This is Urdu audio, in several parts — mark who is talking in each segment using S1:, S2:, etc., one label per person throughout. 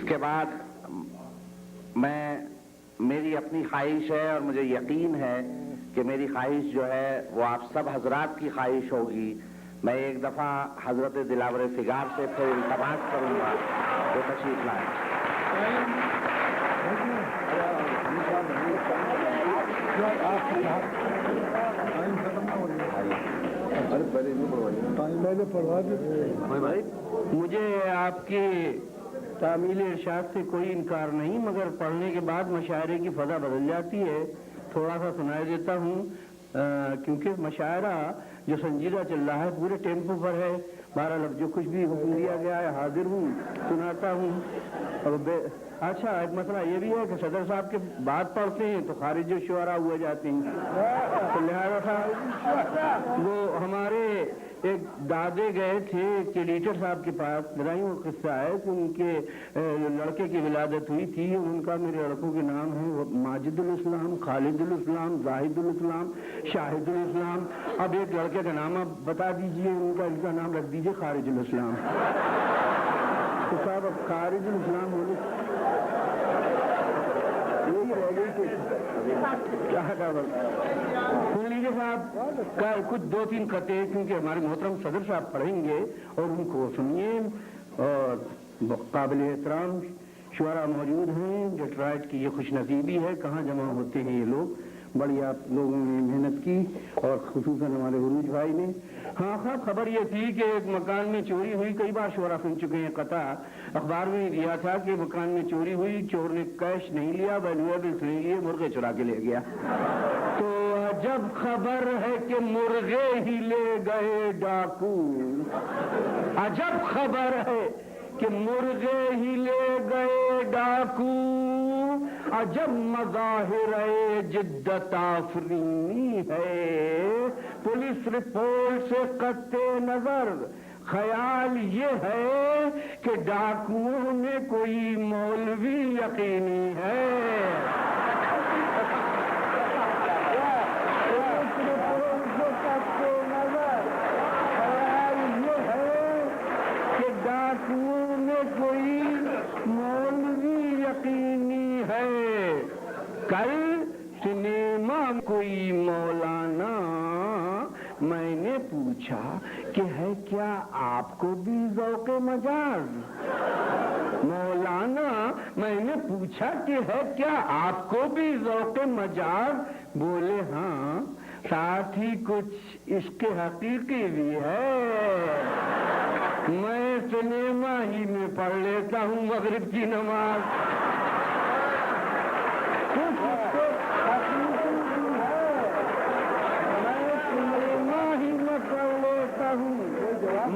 S1: اس کے بعد میری اپنی خواہش ہے اور مجھے یقین ہے کہ میری خواہش جو ہے وہ آپ سب حضرات کی خواہش ہوگی. میں ایک دفعہ حضرت دلاور فگار سے پھر التماس کروں گا وہ تشریف لائیں.
S2: مجھے آپ کے تعمیل ارشاد سے کوئی انکار نہیں، مگر پڑھنے کے بعد مشاعرے کی فضا بدل جاتی ہے. تھوڑا سا سنائی دیتا ہوں کیونکہ مشاعرہ جو سنجیدہ چل رہا ہے پورے ٹیمپو پر ہے. 12 لفظ جو کچھ بھی حکم دیا گیا ہے حاضر ہوں، سناتا ہوں. اچھا ایک مسئلہ یہ بھی ہے کہ صدر صاحب کے بعد پڑھتے ہیں تو خارج جو شعراء ہوئے جاتے ہیں، تو لہٰذا وہ ہمارے ایک دادے گئے تھے کیلیٹر صاحب کے پاس. بتائیں وہ قصہ ہے کہ ان کے لڑکے کی ولادت ہوئی تھی. ان کا میرے لڑکوں کے نام ہے ماجد الاسلام، خالد الاسلام، زاہد الاسلام، شاہد الاسلام. اب ایک لڑکے کا نام آپ بتا دیجئے، ان کا نام رکھ دیجئے خارج الاسلام. تو صاحب اب خارج الاسلام ہونے یہی رہ گئی تھی. کیا سن لیجیے صاحب کچھ 2-3 قطعے کیونکہ ہمارے محترم صدر صاحب پڑھیں گے اور ان کو سنیے. اور قابل احترام شعراء موجود ہیں. ڈیٹرائٹ کی یہ خوش نصیبی ہے، کہاں جمع ہوتے ہیں یہ لوگ. بڑی آپ لوگوں نے محنت کی اور خصوصاً ہمارے عروج بھائی نے. ہاں خبر یہ تھی کہ ایک مکان میں چوری ہوئی. کئی بار شعراء سن چکے ہیں قطع. اخبار میں دیا تھا کہ مکان میں چوری ہوئی، چور نے کیش نہیں لیا، ویلیویبلس نہیں لیے، مرغے چرا کے لے گیا. تو جب خبر ہے کہ مرغے ہی لے گئے ڈاکو، عجب خبر ہے کہ مرغے ہی لے گئے ڈاکو، عجب مظاہر جدت آفرینی ہے. پولیس رپورٹ سے قطع نظر خیال یہ ہے کہ ڈاکوؤں میں کوئی مولوی یقینی ہے. ڈاکوؤں میں کوئی مولوی یقینی ہے. کل سنیما کوئی مولانا، میں نے پوچھا کہ ہے کیا آپ کو بھی ذوق مجاز؟ مولانا میں نے پوچھا کہ ہے کیا آپ کو بھی ذوق مجاز؟ بولے ہاں، ساتھ ہی کچھ عشق حقیقی بھی ہے. میں سنیما ہی میں پڑھ لیتا ہوں مغرب کی نماز.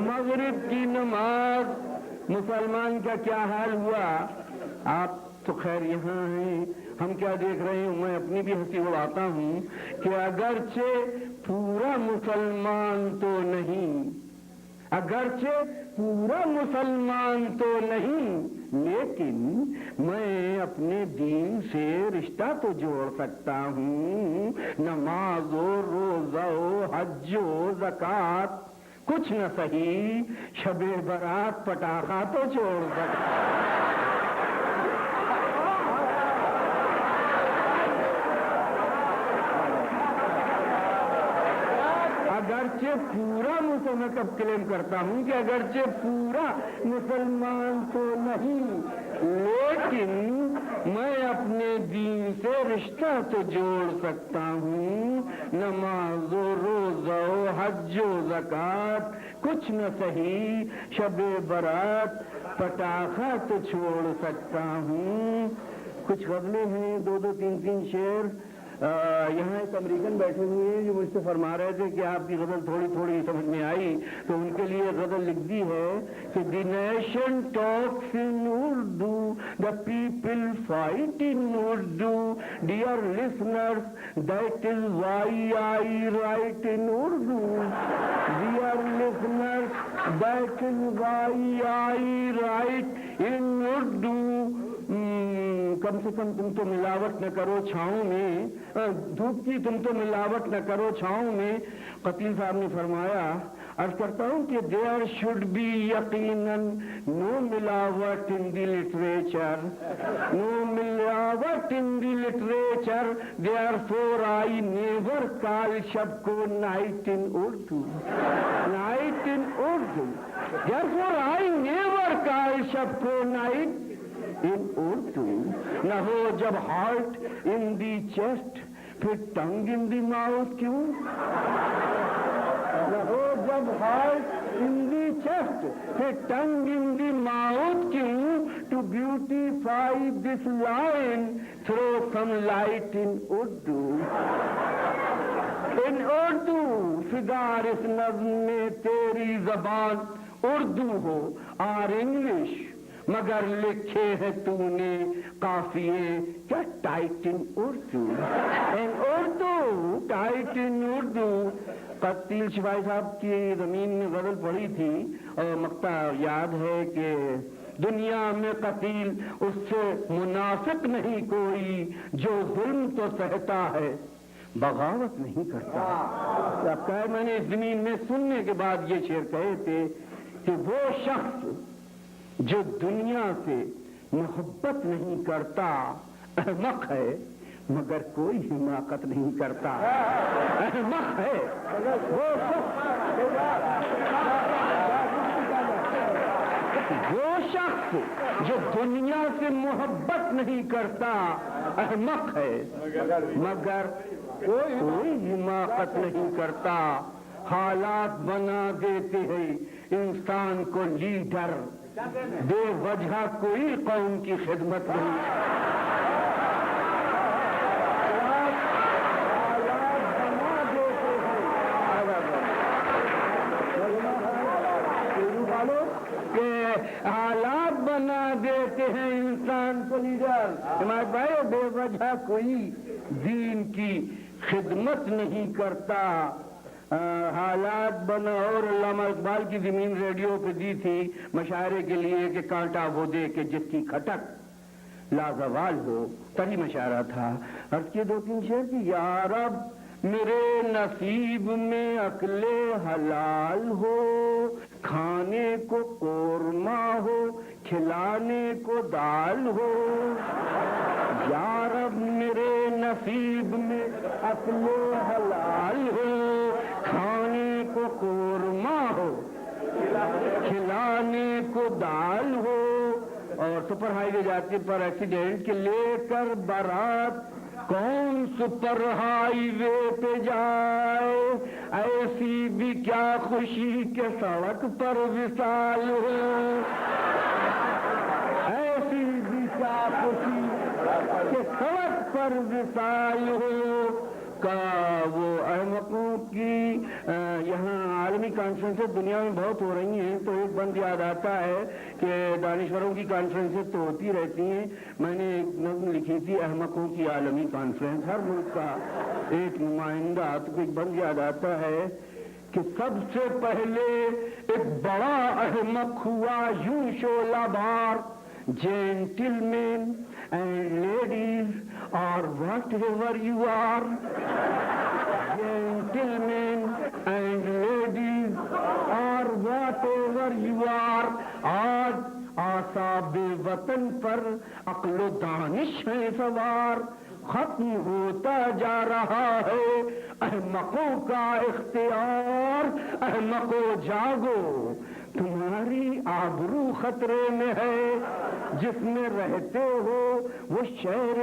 S2: مغرب کی نماز. مسلمان کا کیا حال ہوا؟ آپ تو خیر یہاں ہیں، ہم کیا دیکھ رہے ہیں؟ میں اپنی بھی ہنسی اڑاتا ہوں کہ اگرچہ پورا مسلمان تو نہیں، لیکن میں اپنے دین سے رشتہ تو جوڑ سکتا ہوں. نماز و روزہ و حج و زکوٰۃ کچھ نہ صحیح، شب برات پٹاخہ تو جوڑ سکتا. اگرچہ پورا مسلمان کب کلیم کرتا ہوں کہ اگرچہ پورا مسلمان تو نہیں، لیکن میں اپنے دین سے رشتہ تو جوڑ سکتا ہوں. نماز و روزہ و حج و زکوٰۃ کچھ نہ صحیح، شب برات پٹاخہ تو چھوڑ سکتا ہوں. کچھ غزلیں ہیں، 2-2 3-3 شعر. یہاں ایک امریکن بیٹھے ہوئے ہیں جو مجھ سے فرما رہے تھے کہ آپ کی غزل تھوڑی تھوڑی سمجھ میں آئی، تو ان کے لیے غزل لکھ دی ہے کہ the nation talks in Urdu, the people fight in Urdu, dear listeners that is why I write in Urdu, dear listeners that is why I write in Urdu. کم سے کم تم تو ملاوٹ نہ کرو چھاؤں میں، دھوپ کی تم تو ملاوٹ نہ کرو چھاؤں میں. قتیل صاحب نے فرمایا عرض کرتا ہوں کہ there should be یقیناً no ملاوٹ in the literature, no ملاوٹ in the literature, therefore I never call شب کو night in Urdu, night in Urdu, therefore I never call شب کو night in Urdu. نہ ہو جب heart in the chest پھر tongue in the mouth کیوں؟ نہ ہو جب heart in the chest پھر tongue in the mouth کیوں؟ To beautify this line throw some light in Urdu. In Urdu فگار اس نظم میں تیری زبان اردو ہو اور انگلش مگر لکھے ہیں تو نے قافیے کیا ٹائٹ ان اردو. ان اردو ٹائٹ ان اردو. قتیل شفائی صاحب کی زمین میں غزل پڑھی تھی اور مقطع یاد ہے کہ دنیا میں قتیل اس سے منافق نہیں کوئی جو ظلم تو سہتا ہے بغاوت نہیں کرتا. اب کہا میں نے اس زمین میں سننے کے بعد یہ شعر کہے تھے کہ وہ شخص جو دنیا سے محبت نہیں کرتا احمق ہے مگر کوئی حماقت نہیں کرتا. احمق ہے وہ شخص جو دنیا سے محبت نہیں کرتا احمق ہے مگر کوئی حماقت نہیں کرتا. حالات بنا دیتے ہیں انسان کو لیڈر بے وجہ کوئی قوم کی خدمت نہیں. حالات بنا دیتے ہیں انسان کو لیڈر. ہمارے بھائی بے وجہ کوئی دین کی خدمت نہیں کرتا. حالات بنا. اور علامہ اقبال کی زمین ریڈیو پہ دی تھی مشاعرے کے لیے کہ کانٹا وہ دے کہ جس کی کھٹک لازوال ہو. تبھی مشاعرہ تھا. عرض کے دو تین شعر کی یا رب میرے نصیب میں عقل حلال ہو کھانے کو قورمہ ہو کھلانے کو دال ہو. یا رب میرے نصیب میں عقل حلال ہو کھانے کو قورمہ ہو کھلانے کو دال ہو. اور سپر ہائی وے جاتے پر ایکسیڈنٹ کے لے کر بارات کون سپر ہائی وے پہ جائے ایسی بھی کیا خوشی کہ سڑک پر وصال ہو. ایسی بھی کیا خوشی کہ سڑک پر وصال ہو. کا وہ احمقوں کی یہاں عالمی کانفرنسیں دنیا میں بہت ہو رہی ہیں تو ایک بند یاد آتا ہے کہ دانشوروں کی کانفرنسیں تو ہوتی رہتی ہیں. میں نے ایک نظم لکھی تھی احمقوں کی عالمی کانفرنس ہر ملک کا ایک نمائندہ. تو ایک بند یاد آتا ہے کہ سب سے پہلے ایک بڑا احمق ہوا یوں شعلہ بار جینٹل مین اینڈ لیڈیز اور whatever you are. Gentlemen and ladies اور واٹ ایور یو آر. آج آساب وطن پر عقل و دانش ہے سوار. ختم ہوتا جا رہا ہے احمقوں کا اختیار. احمقوں جاگو تمہاری آبرو خطرے میں ہے. جس میں رہتے ہو وہ شہر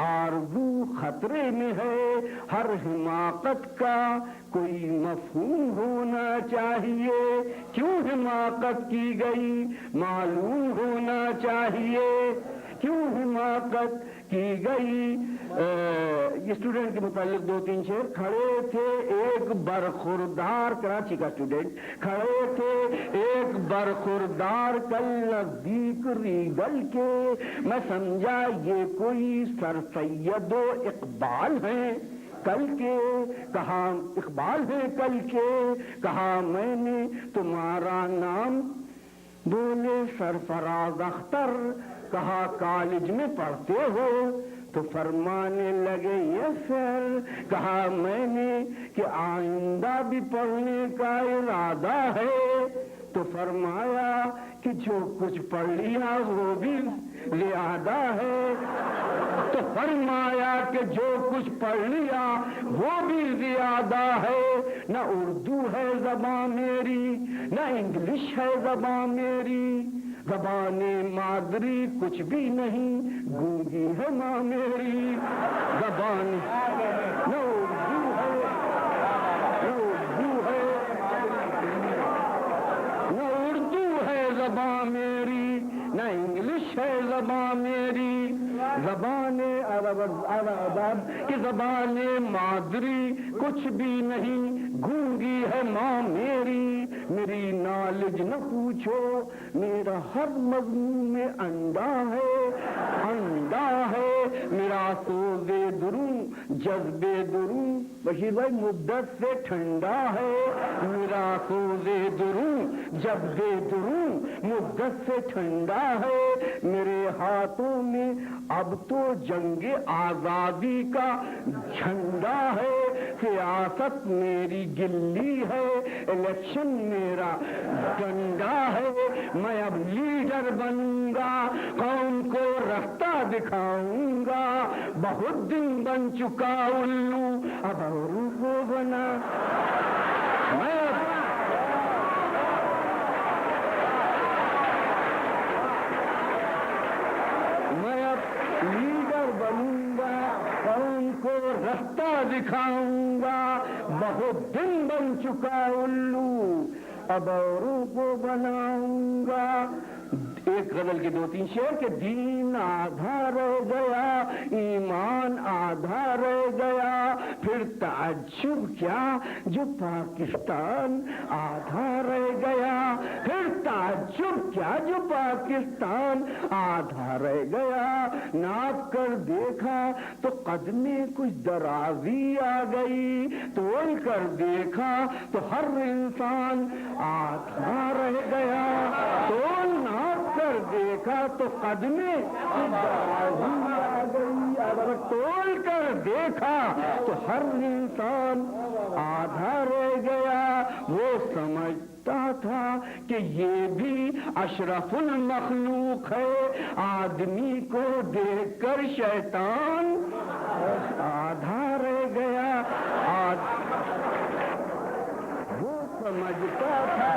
S2: آرزو خطرے میں ہے. ہر حماقت کا کوئی مفہوم ہونا چاہیے. کیوں حماقت کی گئی معلوم ہونا چاہیے. کیوں حماقت کی گئی. یہ اسٹوڈنٹ کے متعلق دو تین شعر. کھڑے تھے ایک برخوردار کراچی کا اسٹوڈنٹ کھڑے تھے ایک برخوردار کل نزدیک ریگل کے. میں سمجھا یہ کوئی سر سید و اقبال ہیں کل کے. کہا اقبال ہیں کل کے. کہا میں نے تمہارا نام. بولے سرفراز اختر. کہا کالج میں پڑھتے ہو. تو فرمانے لگے یس سر. کہا میں نے کہ آئندہ بھی پڑھنے کا ارادہ ہے. تو فرمایا کہ جو کچھ پڑھ لیا وہ بھی زیادہ ہے. تو فرمایا کہ جو کچھ پڑھ لیا وہ بھی زیادہ ہے. نہ اردو ہے زبان میری نہ انگلش ہے زبان میری. زبان مادری کچھ بھی نہیں گونگی ہے ماں میری. زبان نہ اردو ہے نہ اردو ہے زبان میری نہ انگلش ہے زبان میری. زبان عرب کی زبان مادری کچھ بھی نہیں گونگی ہے ماں میری. میری نالج نہ پوچھو میرا ہر مضمون میں انڈا ہے. میرا سوزے دروں جذبے دروں بشیر بھائی مدت سے ٹھنڈا ہے. میرا سوزے دروں جذبے دروں مدت سے ٹھنڈا ہے. میرے ہاتھوں میں اب تو جنگ آزادی کا جھنڈا ہے. سیاست میری گلی ہے الیکشن میرا ڈنڈا ہے. میں اب لیڈر بنوں گا قوم کو رستہ دکھاؤں گا. بہت دن بن چکا الو اب اوروں کو بنا. میں اب لیڈر بنوں گا قوم کو رستہ دکھاؤں گا. بہت دن بن چکا الو اب اوروں کو بناؤں گا. ایک غزل کے 2-3 شعر کہ دین آدھا رہ گیا ایمان آدھا رہ گیا. پھر تعجب کیا جو پاکستان آدھا رہ گیا. پھر تعجب کیا جو پاکستان آدھا رہ گیا. ناپ کر دیکھا تو قد میں کچھ درازی آ گئی. تول کر دیکھا تو ہر انسان آدھا رہ گیا. تول ناپ کر دیکھا تو قد میں درازی آ گئی. اگر تول کر دیکھا تو ہر انسان آدھا رہ گیا. وہ سمجھتا تھا کہ یہ بھی اشرف المخلوق ہے. آدمی کو دیکھ کر شیطان آدھا رہ گیا. وہ سمجھتا تھا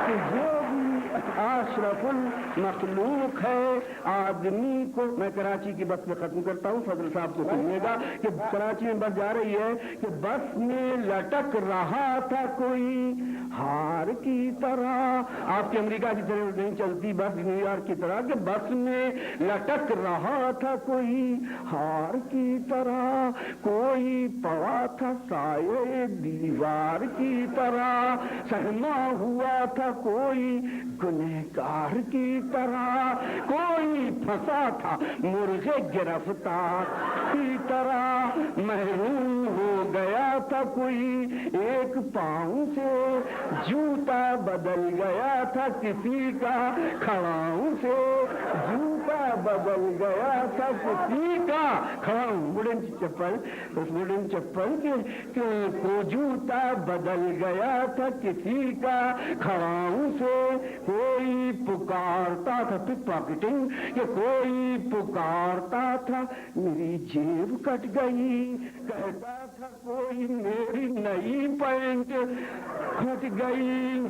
S2: کہ یہ بھی اشرف المخلوق ہے. آدمی کو میں کراچی کی بس میں ختم کرتا ہوں. فضل صاحب کو سنیے گا کہ کراچی میں بس جا رہی ہے کہ بس میں لٹک رہا تھا کوئی ہار کی طرح. آپ کی امریکہ کی طرح نہیں چلتی بس نیو یارک کی طرح کہ بس میں لٹک رہا تھا کوئی ہار کی طرح. کوئی پڑا تھا سائے دیوار کی طرح. سہما ہوا تھا کوئی گنہگار کی طرح. کوئی پھنسا تھا مرغ گرفتار کی طرح. محروم ہو گیا تھا کوئی ایک پاؤں سے جوتا بدل گیا تھا کسی کا کھڑاؤں سے. جوتا بدل گیا تھا کسی کا کھڑاؤں. ووڈن چپل اس ووڈن چپل کے کو جوتا بدل گیا تھا کسی کا کھڑاؤں سے. کوئی پکارتا تھا پک پاکٹنگ کہ کوئی پکارتا تھا میری جیب کٹ گئی. کہتا تھا کوئی میری نئی پینٹ پھٹ گئی.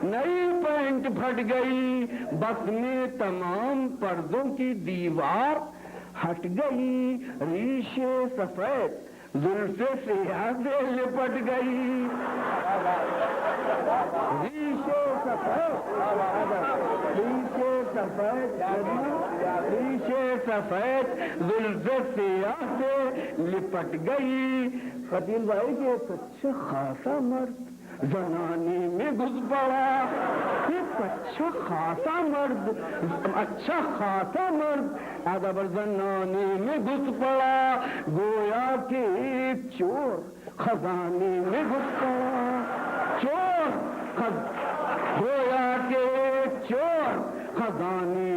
S2: نئی پینٹ پھٹ گئی. بس میں تمام پردوں کی دیوار ہٹ گئی. ریشے سفید زلفے سیاہ سے لپٹ گئی. ریشے سفید زلفے سیاہ سے لپٹ گئی. قدیم بھائی کہ ایک اچھا خاصا مرد زنانے میں گھس پڑا. ایک اچھا خاصا مرد ادبر زنانے میں گھس پڑا. گویا کہ ایک چور خزانے میں گھس پڑا. گویا کہ ایک چور خزانے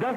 S2: 10